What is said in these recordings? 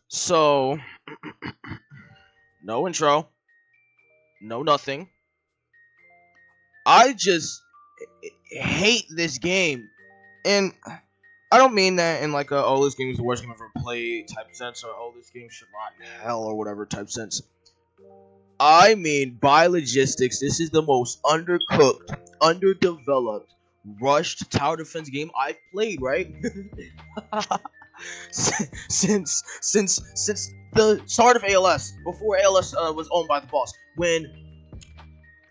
So, no intro, no nothing. I just hate this game. And I don't mean that in like a, oh, this game is the worst game I've ever played type sense, or oh, this game should rot in hell or whatever type sense. I mean, by logistics, this is the most undercooked, underdeveloped, rushed tower defense game I've played, right? since the start of ALS, before ALS was owned by the boss, when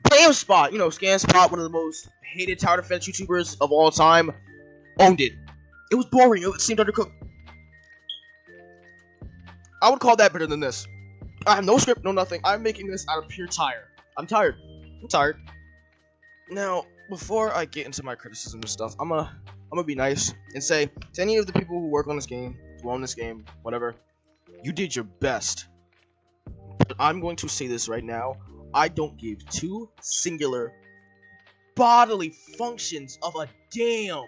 GameSpot, ScanSpot, one of the most hated tower defense YouTubers of all time, owned it. It was boring. It seemed undercooked. I would call that better than this. I have no script, no nothing. I'm making this out of pure tire. I'm tired. Now, before I get into my criticism and stuff, I'm gonna be nice and say to any of the people who work on this game, who own this game, whatever, you did your best. But I'm going to say this right now. I don't give two singular bodily functions of a damn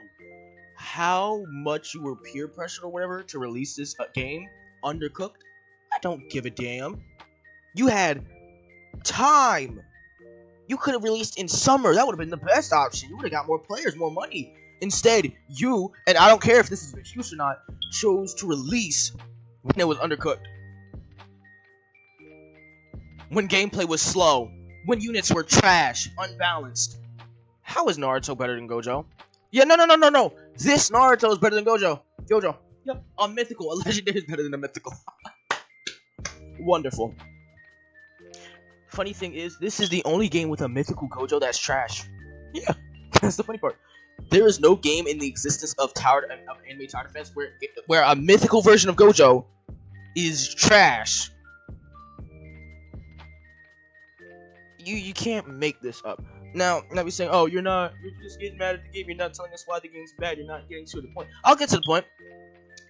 how much you were peer pressured or whatever to release this game undercooked. I don't give a damn. You had time. You could have released in summer. That would have been the best option. You would have got more players, more money. Instead, you, and I don't care if this is an excuse or not, chose to release when it was undercooked. When gameplay was slow. When units were trash, unbalanced. How is Naruto better than Gojo? Yeah, no. This Naruto is better than Gojo. Yep. A mythical. A legendary is better than a mythical. Wonderful. Funny thing is, this is the only game with a mythical Gojo that's trash. Yeah, that's the funny part. There is no game in the existence of anime tower defense where a mythical version of Gojo is trash. You can't make this up. Now be saying, oh, you're just getting mad at the game. You're not telling us why the game's bad. You're not getting to the point. I'll get to the point.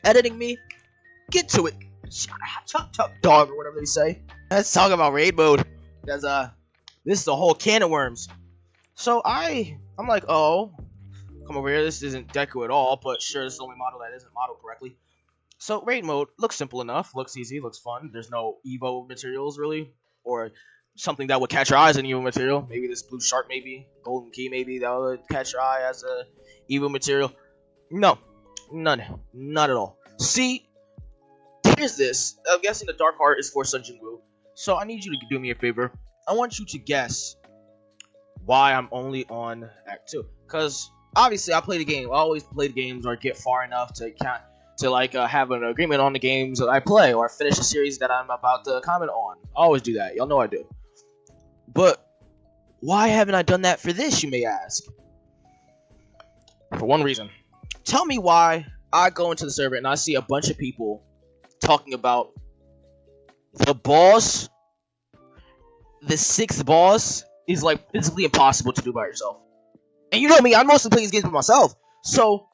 Editing me, get to it. Chop dog or whatever they say. Let's talk about raid mode. Because this is a whole can of worms. So I'm like, oh, come over here. This isn't Deku at all, but sure, this is the only model that isn't modeled correctly. So raid mode looks simple enough, looks easy, looks fun. There's no Evo materials really, or something that would catch your eyes in Evo material. Maybe this blue shark, maybe golden key, maybe that would catch your eye as a Evo material. No, none, not at all. See, here's this. I'm guessing the dark heart is for Sun Jin-woo. So I need you to do me a favor. I want you to guess why I'm only on Act 2. Because obviously I play the game. I always play the games or get far enough to have an agreement on the games that I play or finish a series that I'm about to comment on. I always do that. Y'all know I do. But why haven't I done that for this, you may ask? For one reason. Tell me why I go into the server and I see a bunch of people talking about the boss, the 6th boss, is like physically impossible to do by yourself. And you know me, I mostly play these games by myself. So,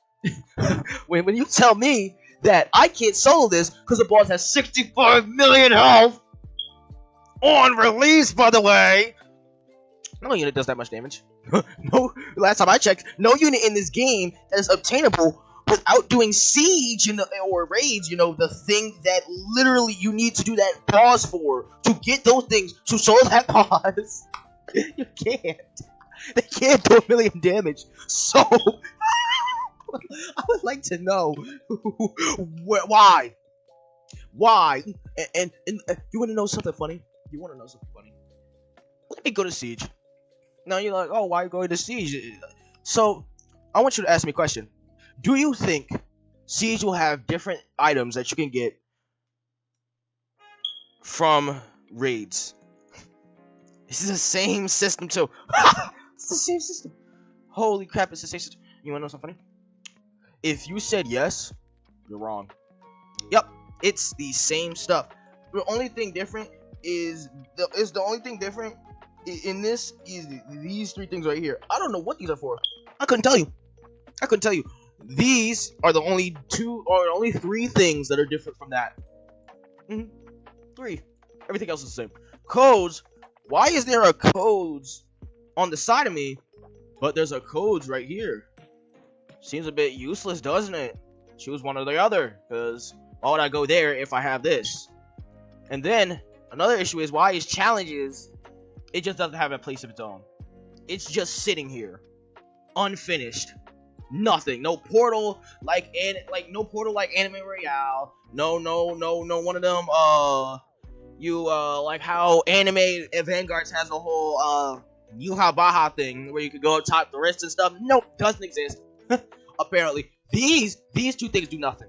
when you tell me that I can't solo this because the boss has 65 million health on release, by the way, no unit does that much damage. No, last time I checked, no unit in this game that is obtainable without doing siege or raids, the thing that literally you need to do that boss for, to get those things to solo that boss. You can't. They can't do 1 million damage. So, I would like to know why. Why? And you want to know something funny? Let me go to siege. Now you're like, oh, why are you going to siege? So, I want you to ask me a question. Do you think siege will have different items that you can get from raids? This is the same system too. It's the same system. Holy crap, it's the same system. You wanna know something funny? If you said yes, you're wrong. Yep, it's the same stuff. The only thing different is in this is these 3 things right here. I don't know what these are for. I couldn't tell you. These are the only 3 things that are different from that. 3. Everything else is the same. Codes. Why is there a codes on the side of me, but there's a codes right here? Seems a bit useless, doesn't it? Choose one or the other, because Why would I go there if I have this? And then another issue is why is challenges, it just doesn't have a place of its own. It's just sitting here, unfinished. Nothing. No portal like no portal like Anime Royale. No one of them like how Anime Vanguards has a whole Yuha Baha thing where you could go up top the wrist and stuff. Nope, doesn't exist. Apparently. These two things do nothing.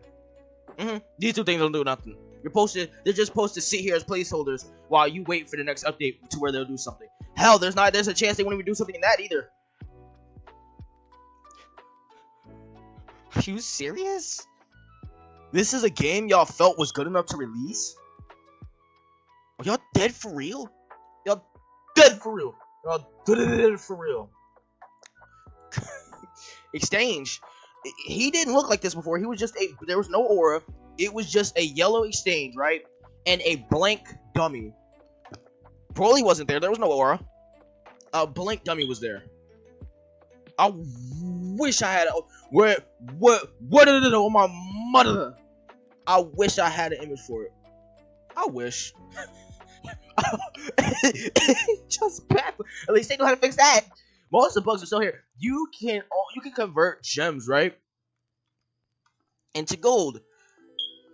These two things don't do nothing. They're just supposed to sit here as placeholders while you wait for the next update to where they'll do something. Hell, there's a chance they won't even do something in that either. Are you serious? This is a game y'all felt was good enough to release? Are y'all dead for real? Y'all dead for real. Y'all dead for real. Exchange. He didn't look like this before. He was just there was no aura. It was just a yellow exchange, right? And a blank dummy. Broly wasn't there. There was no aura. A blank dummy was there. I wish I had what oh my mother. I wish I had an image for it. I wish. Just bad. At least they know how to fix that. Most of the bugs are still here. You can convert gems, right, into gold.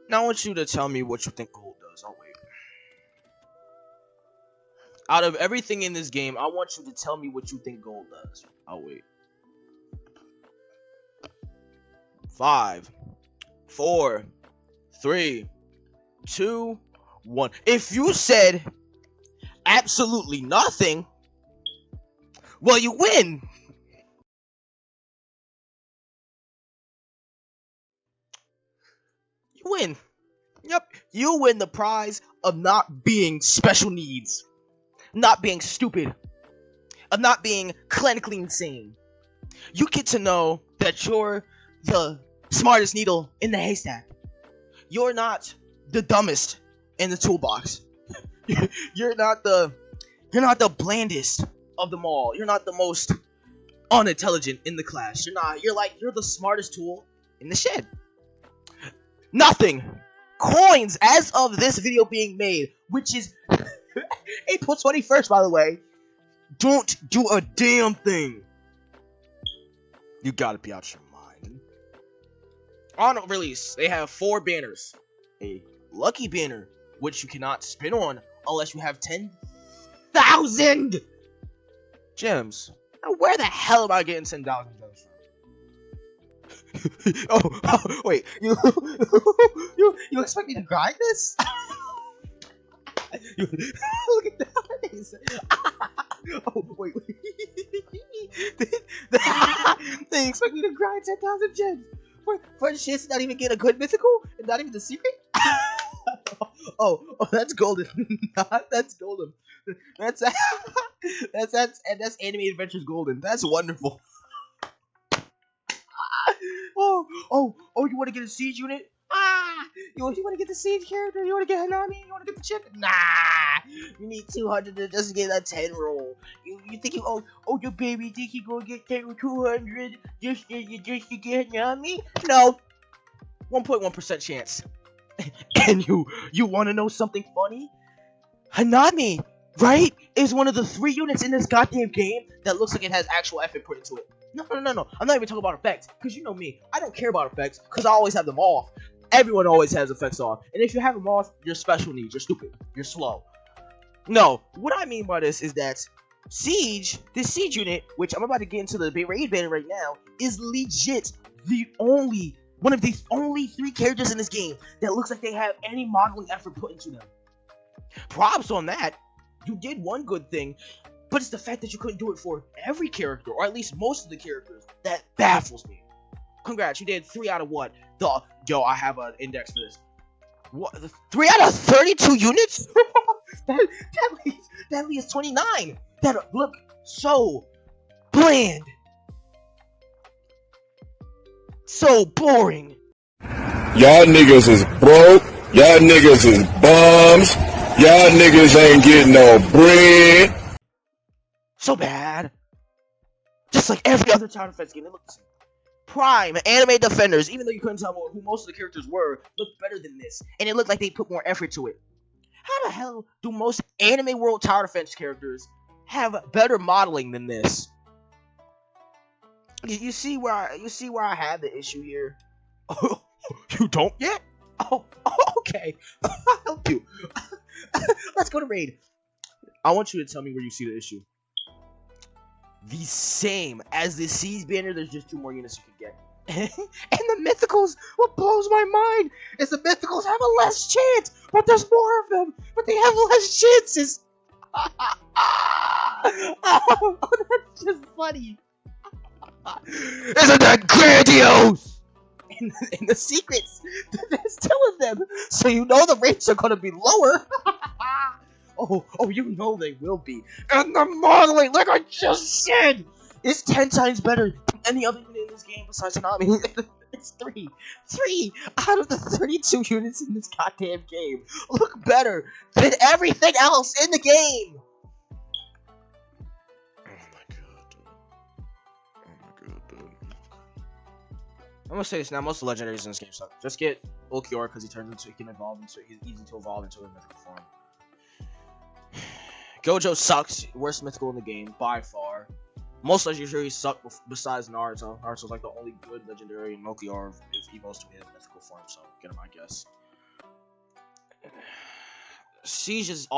Now I want you to tell me what you think gold does. I'll wait. Out of everything in this game, I want you to tell me what you think gold does. I'll wait. 5, 4, 3, 2, 1. If you said absolutely nothing, well, you win. You win. Yep, you win the prize of not being special needs, not being stupid, of not being clinically insane. You get to know that you're the smartest needle in the haystack. You're not the dumbest in the toolbox. You're not the blandest of them all. You're not the most unintelligent in the class. You're the smartest tool in the shed. Nothing. Coins as of this video being made, which is April 21st, by the way, don't do a damn thing. You gotta be out your mind. On release, they have 4 banners. A lucky banner, which you cannot spin on unless you have 10,000 gems. Now, where the hell am I getting 10,000 gems from? oh, wait, you expect me to grind this? Look at that. Oh, wait. They expect me to grind 10,000 gems for a chance to not even get a good mythical and not even the secret? oh, that's golden. That's golden. That's Anime Adventures Golden. That's wonderful. Oh, you want to get a siege unit? You want to get the siege character? You want to get Hanami? You want to get the chick? Nah, you need 200 to just get a 10 roll. You think your baby think he gonna get 200 just to get Hanami? No, 1.1% chance. And you want to know something funny? Hanami, right, is one of the 3 units in this goddamn game that looks like it has actual effort put into it. No. I'm not even talking about effects, because you know me. I don't care about effects, because I always have them off. Everyone always has effects off. And if you have them off, you're special needs. You're stupid. You're slow. No, what I mean by this is that this Siege unit, which I'm about to get into the raid banner right now, is legit one of the only 3 characters in this game that looks like they have any modeling effort put into them. Props on that. You did one good thing, but it's the fact that you couldn't do it for every character, or at least most of the characters, that baffles me. Congrats, you did 3 out of what? Yo, I have an index for this. What? 3 out of 32 units? that leaves 29. That look so bland. So boring. Y'all niggas is broke. Y'all niggas is bums. Y'all niggas ain't getting no bread. So bad. Just like every other Tower Defense game, they look the same. prime anime defenders, even though you couldn't tell who most of the characters were, looked better than this, and it looked like they put more effort to it. How the hell do most anime world tower defense characters have better modeling than this? You see where I have the issue here? Oh, you don't yet? Oh, okay. I'll help you. Let's go to raid. I want you to tell me where you see the issue. The same as the Siege banner. There's just 2 more units you can get. And the mythicals, what blows my mind is the mythicals have a less chance, but there's more of them, but they have less chances. Oh, that's just funny. Isn't that grandiose? And the secrets, there's 2 of them, so you know the rates are gonna be lower. Oh, you know they will be. And the modeling, like I just said, is 10 times better than any other unit in this game besides Konami. It's 3 out of the 32 units in this goddamn game look better than everything else in the game. I'm gonna say this now, most of the legendaries in this game suck. Just get Ulquiorra because he can evolve into, he's easy to evolve into a mythical form. Gojo sucks, worst mythical in the game, by far. Most legendaries suck besides Naruto. Naruto's like the only good legendary, and Ulquiorra if he evolves to a mythical form, so get him, I guess. Siege is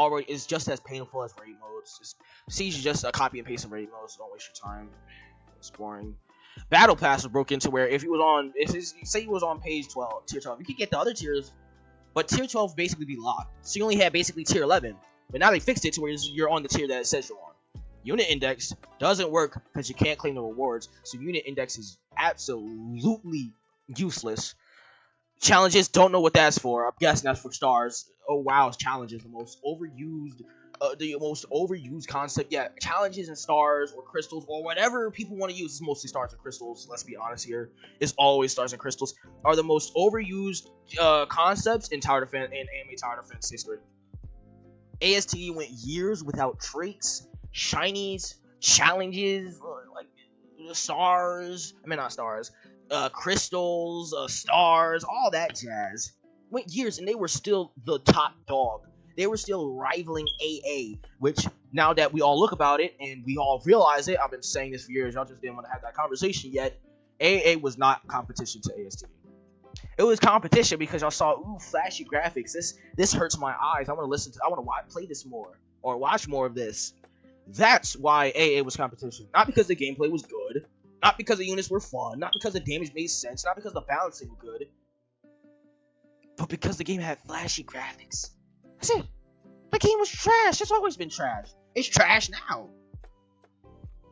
just as painful as raid modes. Siege is just a copy and paste of raid modes, so don't waste your time. It's boring. Battle Pass was broken to where if he was on, say he was on page 12, tier 12, you could get the other tiers, but tier 12 basically be locked. So you only had basically tier 11, but now they fixed it to where you're on the tier that it says you're on. Unit Index doesn't work because you can't claim the rewards, so Unit Index is absolutely useless. Challenges, don't know what that's for. I'm guessing that's for stars. Oh wow, challenges, the most overused concept. Yeah, challenges and stars or crystals or whatever people want to use. It's mostly stars and crystals. Let's be honest here. It's always stars and crystals are the most overused concepts in tower defense and anime tower defense history. ASTD went years without traits, shinies, challenges, like stars. I mean not stars. Crystals, stars, all that jazz. Went years and they were still the top dog. They were still rivaling AA, which now that we all look about it and we all realize it, I've been saying this for years, y'all just didn't want to have that conversation yet. AA was not competition to ASTD. It was competition because y'all saw, ooh, flashy graphics. This hurts my eyes. I want to play this more or watch more of this. That's why AA was competition. Not because the gameplay was good, not because the units were fun, not because the damage made sense, not because the balancing was good, but because the game had flashy graphics. That's it. The game was trash. It's always been trash. It's trash now.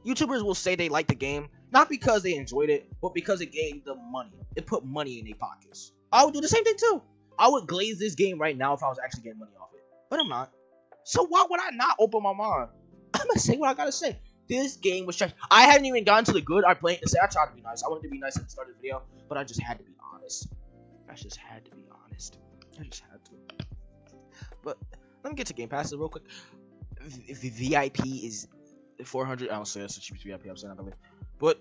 YouTubers will say they like the game, not because they enjoyed it, but because it gave them money. It put money in their pockets. I would do the same thing too. I would glaze this game right now if I was actually getting money off it. But I'm not. So why would I not open my mind? I'm gonna say what I gotta say. This game was trash. I hadn't even gotten to the good. I tried to be nice. I wanted to be nice at the start of the video, but I just had to be honest. I just had to. But let me get to Game Passes real quick. The VIP is 400. I don't say that's the cheapest VIP I've seen, I believe. But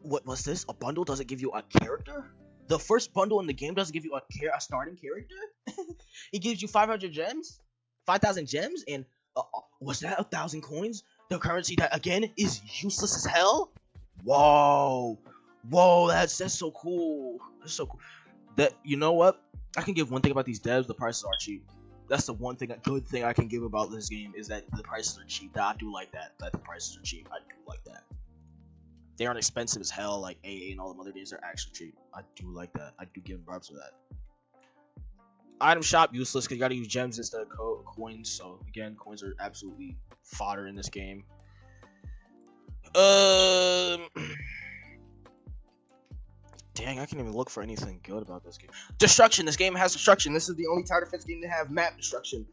what was this? A bundle doesn't give you a character? The first bundle in the game doesn't give you a starting character? It gives you 500 gems, 5,000 gems, and was that 1,000 coins? The currency that again is useless as hell. Whoa, that's so cool. That's so cool. That, you know what? I can give one thing about these devs: the prices are cheap. That's the one thing, a good thing I can give about this game is that the prices are cheap. I do like that. That the prices are cheap. I do like that. They aren't expensive as hell like AA and all the other games. They're actually cheap. I do like that. I do give them props for that. Item shop useless because you gotta use gems instead of coins. So again, coins are absolutely fodder in this game. Dang, I can't even look for anything good about this game. Destruction. This game has destruction. This is the only tower defense game to have map destruction.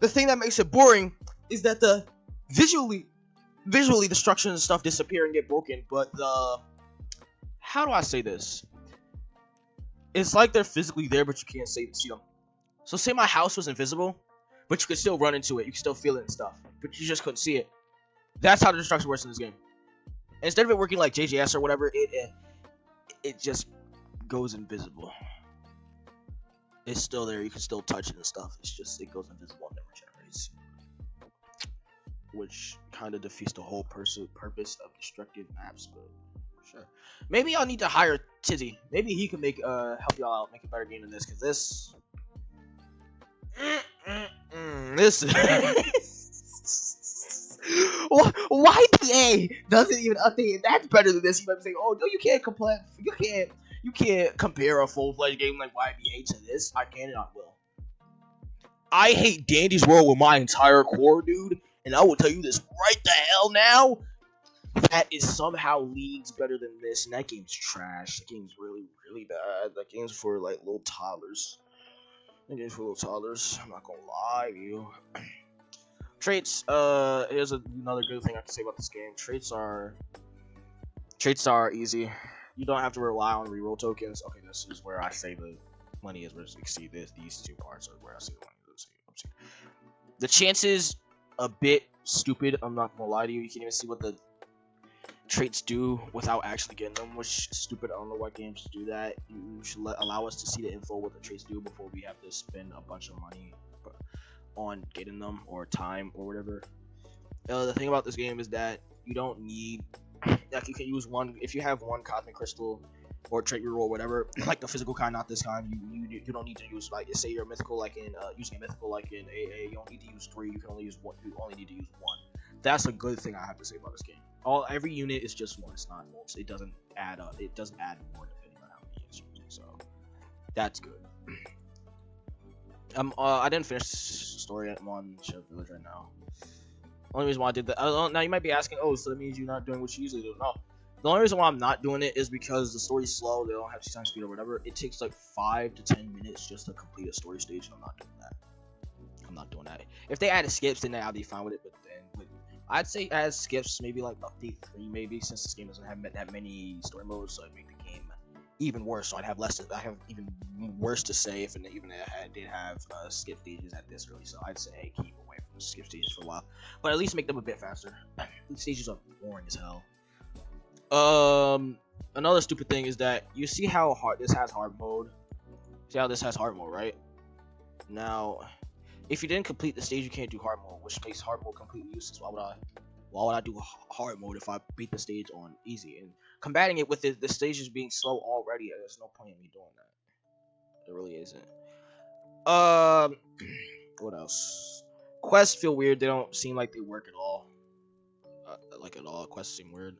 The thing that makes it boring is that the visually destruction and stuff disappear and get broken, but how do I say this? It's like they're physically there, but you can't see them. So say my house was invisible, but you could still run into it. You could still feel it and stuff, but you just couldn't see it. That's how the destruction works in this game. Instead of it working like JJS or whatever, it just goes invisible. It's still there. You can still touch it and stuff. It's just it goes invisible and never generates, which kind of defeats the whole purpose of destructive maps. But sure, maybe I'll need to hire Tizzy. Maybe he can make help y'all out, make a better game than this. Cause this YPA doesn't even update. That's better than this. You might be saying, "Oh no, you can't compare a full-fledged game like YPA to this." I can and I will. I hate Dandy's World with my entire core, dude, and I will tell you this right the hell now. That is somehow leagues better than this, and that game's trash. That game's really, really bad. That game's for like little toddlers. That game's for little toddlers. I'm not gonna lie to you. Traits. Here's another good thing I can say about this game. Traits are easy. You don't have to rely on reroll tokens. Okay, this is where I say the money is where to exceed this. These two parts are where I say the money is. The chances a bit stupid. I'm not gonna lie to you. You can't even see what the traits do without actually getting them, which is stupid. I don't know why games do that. You should allow us to see the info what the traits do before we have to spend a bunch of money on getting them or time or whatever. The thing about this game is that you don't need, like, you can use one if you have one cosmic crystal or trait reroll or whatever, like the physical kind, not this kind. You don't need to use, like, say you're a mythical like in using a mythical like in AA, you don't need to use 3. You can only use 1. You only need to use 1. That's a good thing I have to say about this game. Every unit is just 1. It's not multi. It doesn't add up. It doesn't add more depending on how many units you're using. So that's good. I didn't finish the story at one Sheriff Village right now. Only reason why I did that. Now you might be asking, oh, so that means you're not doing what you usually do. No. The only reason why I'm not doing it is because the story's slow. They don't have 6 times speed or whatever. It takes like 5 to 10 minutes just to complete a story stage, and I'm not doing that. I'm not doing that. If they added skips, then I'd be fine with it. But then, I'd say add skips, maybe like update 3, maybe, since this game doesn't have that many story modes, so it'd make the game even worse. So I'd have less. I have even worse to say if it did have skip stages at this early. So I'd say, hey, keep away from the skip stages for a while, but at least make them a bit faster. These stages are boring as hell. Another stupid thing is that you see how this has hard mode. See how this has hard mode, right? Now, if you didn't complete the stage, you can't do hard mode, which makes hard mode completely useless. Why would I do hard mode if I beat the stage on easy? And combating it with the stages being slow already, there's no point in me doing that. There really isn't. What else? Quests feel weird. They don't seem like they work at all. Quests seem weird.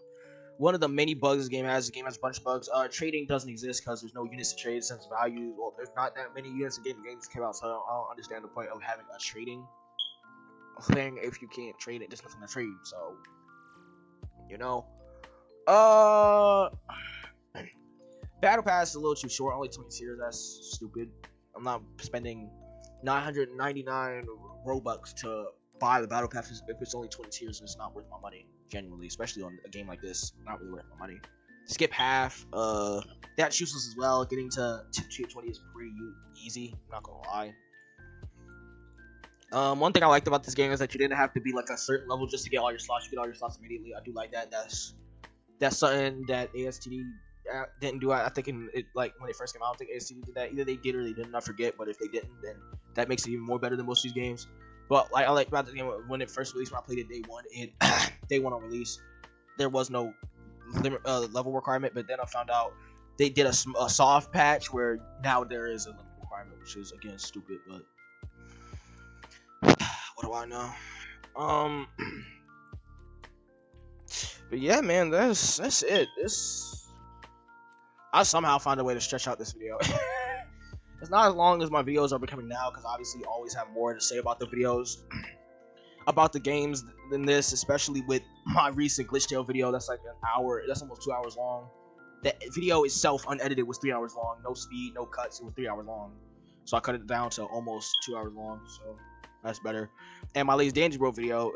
One of the many bugs the game has a bunch of bugs. Trading doesn't exist because there's no units to trade since value. Well, there's not that many units in games came out, so I don't understand the point of having a trading thing if you can't trade it. There's nothing to trade, so you know. Battle Pass is a little too short, only 20 tiers. That's stupid. I'm not spending 999 Robux to buy the Battle Pass if it's only 20 tiers and it's not worth my money. Genuinely, especially on a game like this, not really worth my money. Skip half. That's useless as well. Getting to tier 20 is pretty easy. Not gonna lie. One thing I liked about this game is that you didn't have to be like a certain level just to get all your slots. You get all your slots immediately. I do like that. That's something that ASTD didn't do. I think when it first came out, I don't think ASTD did that. Either they did or they didn't. I forget. But if they didn't, then that makes it even more better than most of these games. But I like about the game when it first released. When I played it day one, day one on release, there was no level requirement. But then I found out they did a soft patch where now there is a level requirement, which is again stupid. But what do I know? But yeah, man, that's it. I somehow found a way to stretch out this video. It's not as long as my videos are becoming now, because obviously you always have more to say about the videos, about the games than this, especially with my recent Glitch Tale video. That's like an hour. That's almost 2 hours long. The video itself, unedited, was 3 hours long. No speed, no cuts. It was 3 hours long. So I cut it down to almost 2 hours long. So that's better. And my latest Dandy Bro video,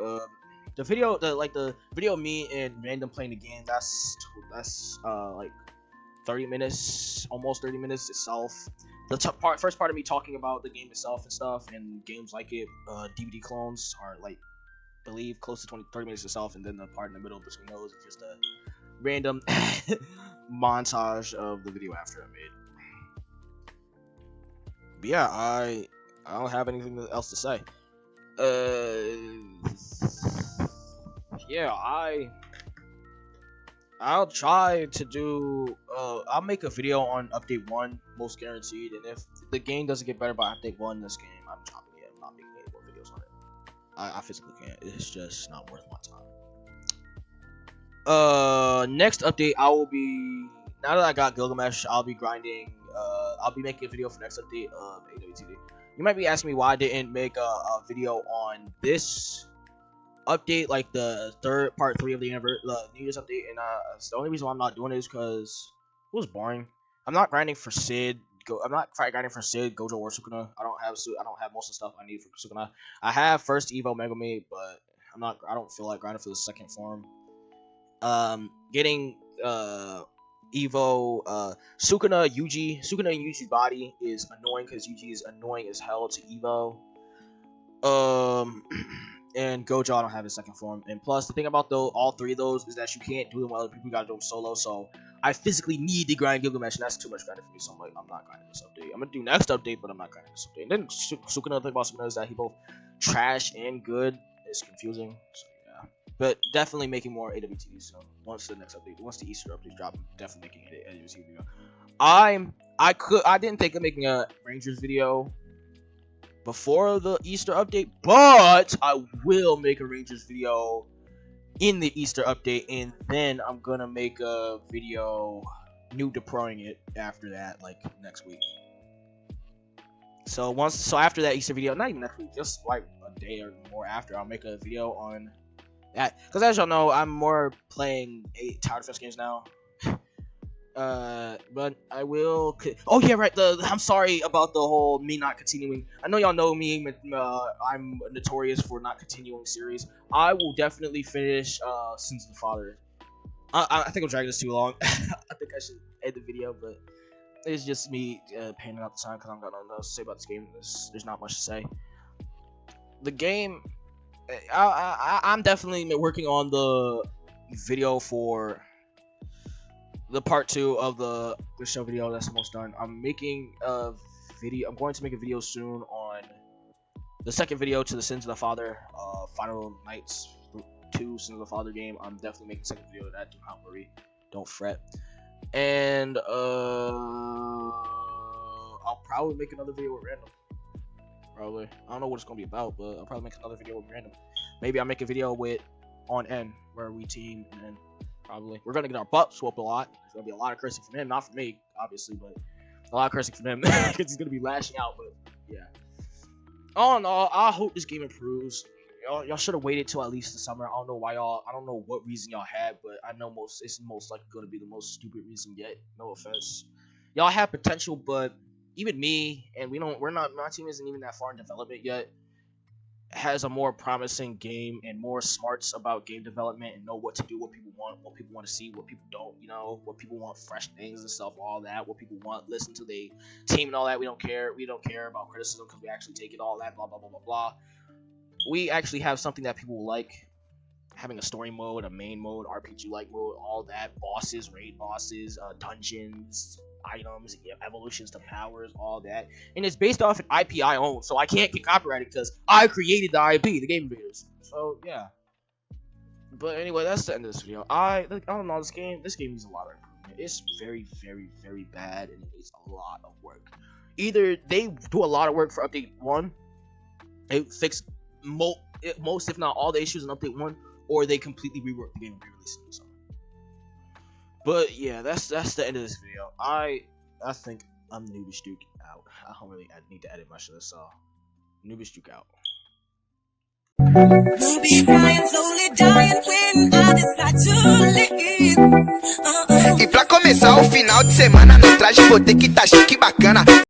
the video of me and Random playing the game, that's like 30 minutes, almost 30 minutes itself. The first part of me talking about the game itself and stuff, and games like it, DVD clones, are like believe close to 30 minutes itself, and then the part in the middle between those is just a random montage of the video after I made. But yeah, I don't have anything else to say. Yeah, I'll try to do. I'll make a video on update 1, most guaranteed. And if the game doesn't get better by update 1, this game, I'm dropping it. I'm not making any more videos on it. I physically can't. It's just not worth my time. Next update, I will be. Now that I got Gilgamesh, I'll be grinding. I'll be making a video for next update of ATD. You might be asking me why I didn't make a video on this update, like the part 3 of the New Year's update, and the only reason why I'm not doing it is because it was boring. I'm not grinding for Sid. I'm not grinding for Sid, Gojo, or Sukuna. I don't have most of the stuff I need for Sukuna. I have first Evo Megami, but I don't feel like grinding for the second form. Getting Evo Sukuna and Yuji's body is annoying because Yuji is annoying as hell to Evo. And Gojo, I don't have his second form. And plus, the thing about all 3 of those is that you can't do them while other people. You gotta do them solo. So I physically need to grind Gilgamesh, and that's too much grinding for me. So I'm like, I'm not grinding this update. I'm gonna do next update, but I'm not grinding this update. And then Sukuna, the thing about Sukuna is that he both trash and good. It's confusing. So yeah, but definitely making more AWTs soon. Once the next update, once the Easter update drop, I'm definitely making an AWT video. I didn't think of making a Rangers video before the Easter update, but I will make a Rangers video in the Easter update, and then I'm gonna make a video new deploying it after that, like next week. So after that Easter video, not even next week, just like a day or more after, I'll make a video on that. Because as y'all know, I'm more playing tower defense games now. But I will. Oh yeah, right. I'm sorry about the whole me not continuing. I know y'all know me. I'm notorious for not continuing series. I will definitely finish Sins of the Father. I think I'm dragging this too long. I think I should end the video, but it's just me painting out the time because I'm got nothing else to say about this game. There's not much to say. The game. I'm definitely working on the video for the part 2 of the show video that's almost done. I'm making a video. I'm going to make a video soon on the second video to the Sins of the Father, Final Nights 2 Sins of the Father game. I'm definitely making a second video of that. Do not worry, don't fret. And I'll probably make another video with Random. Probably. I don't know what it's gonna be about, but I'll probably make another video with Random. Maybe I'll make a video on N where we team and then. Probably. We're gonna get our butts whooped a lot. There's gonna be a lot of cursing from him, not from me, obviously, but a lot of cursing from him because he's gonna be lashing out. But yeah. All in all, I hope this game improves. Y'all should have waited till at least the summer. I don't know why y'all. I don't know what reason y'all had, but I know it's most likely gonna be the most stupid reason yet. No offense. Y'all have potential, but even me and my team isn't even that far in development yet. Has a more promising game and more smarts about game development and know what to do, what people want to see, what people don't, what people want, fresh things and stuff, all that, what people want, listen to the team and all that. We don't care about criticism because we actually take it, all that, blah blah blah blah blah. We actually have something that people like, having a story mode, a main mode, RPG like mode, all that, bosses, raid bosses, dungeons, items, evolutions to powers, all that, and it's based off an IP I own, so I can't get copyrighted because I created the IP, the Game Invaders. So yeah. But anyway, that's the end of this video. I don't know, this game needs a lot of improvement. It's very, very, very bad, and it needs a lot of work. Either they do a lot of work for update 1, they fix most, if not all, the issues in update 1, or they completely rework the game and re-release it. So. But yeah, that's the end of this video. I think I'm Noobish Duke out. I need to edit much of this, so Noobish Duke out. Noobish crying, slowly dying when I decide to leave. E pra começar o final de semana, no traje vou ter que tá chique bacana.